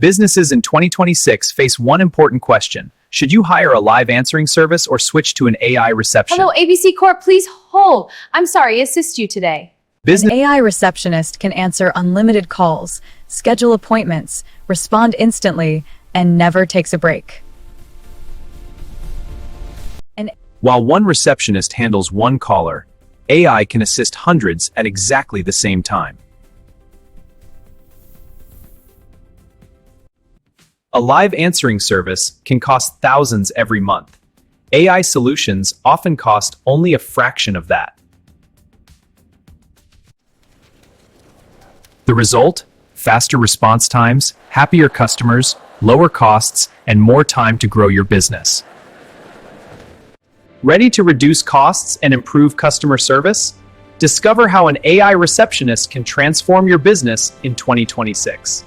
Businesses in 2026 face one important question. Should you hire a live answering service or switch to an AI reception? Hello, ABC Corp, please hold. I'm sorry, assist you today. Business An AI receptionist can answer unlimited calls, schedule appointments, respond instantly, and never takes a break. While one receptionist handles one caller, AI can assist hundreds at exactly the same time. A live answering service can cost thousands every month. AI solutions often cost only a fraction of that. The result? Faster response times, happier customers, lower costs, and more time to grow your business. Ready to reduce costs and improve customer service? Discover how an AI receptionist can transform your business in 2026.